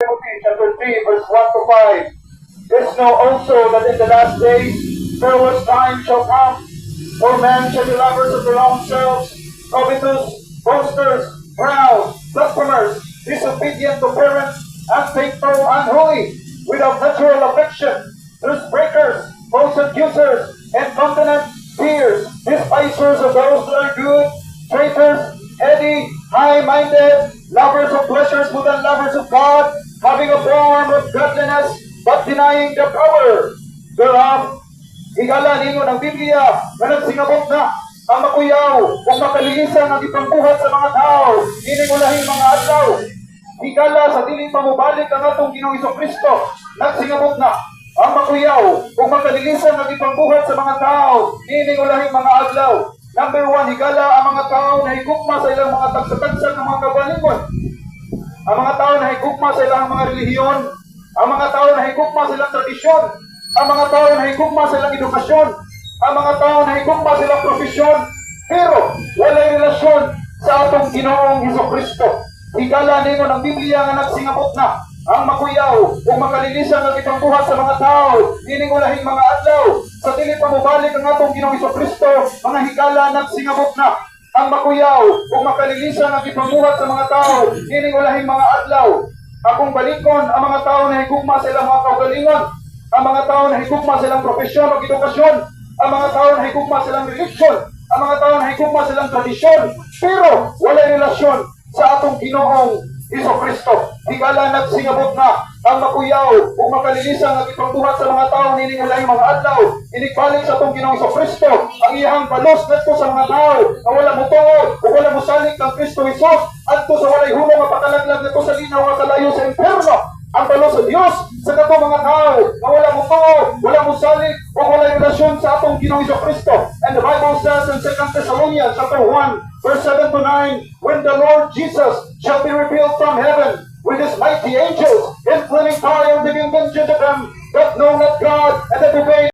Timothy chapter 3, verse 1 to 5. This know also that in the last days perilous times shall come, for men shall be lovers of their own selves, covetous, boasters, proud, blasphemers, disobedient to parents, unfaithful, unholy, without natural affection, truth breakers, false accusers, incontinent, fierce, despisers of those that are good, traitors, heady, high-minded, lovers of pleasures more than lovers of God, having a form of godliness, but denying the power thereof. Higala ninyo ng Biblia na nagsingabot na ang makuyaw kung makalilisan ang ipangbuhat sa mga tao, ining ulahing mga adlaw. Higala sa dili pamubalik ang atong Ginoong Kristo, nagsingabot na ang makuyaw kung makalilisan ang ipangbuhat sa mga tao, ining ulahing mga adlaw. Number 1, higala ang mga tao na higugma sa ilang mga tagsa-tagsa ng mga kabalingon. Ang mga tao na higugma sa ilang mga relihiyon, ang mga tao na higugma sa ilang tradisyon, ang mga tao na higugma sa ilang edukasyon, ang mga tao na higugma sa ilang profesyon, pero walay relasyon sa atong Ginoong Hesukristo. Higala ninyo ng Biblia nga nagsingabot na ang makuyaw kung makalilisan ang ipangbuhat sa mga tao, ining ulahing mga adlaw, sa dili pa mobalik ang atong Ginoong Hesukristo, mga higala nagsingabot na ang makuyaw kung makalilisan ang ipangbuhat sa mga tao, ining ulahing mga adlaw. Akong balikon ang mga tao na higugma sa ilang mga kaugalingon, ang mga tao na higugma sa ilang profesyon o edukasyon, ang mga tao na higugma sa ilang religion, ang mga tao na higugma sa ilang tradisyon, pero walay relasyon sa atong Ginoong Hesukristo. Higala nagsingabot na ang makuyaw kung makalilisan ang ipangbuhat sa mga tao nining ulahing mga adlaw, inigbalik sa atong Ginoong Hesukristo ang iyang balos ngadto sa mga tao na wala motuod o wala mosalik ng Kristo Jesus adto sa walay hulong nga pakalaglag ngadto sa linaw nga kalayo sa impierno. Ang balos sa Dios sa kato mga tao na wala motuod, wala mosalik o wala relasyon sa atong Ginoong Hesukristo. And the Bible says in 2 Thessalonians chapter 1 verse 7 to 9, when the Lord Jesus shall be revealed from heaven with his mighty angels, in flaming fire, and giving vengeance to them that know not God,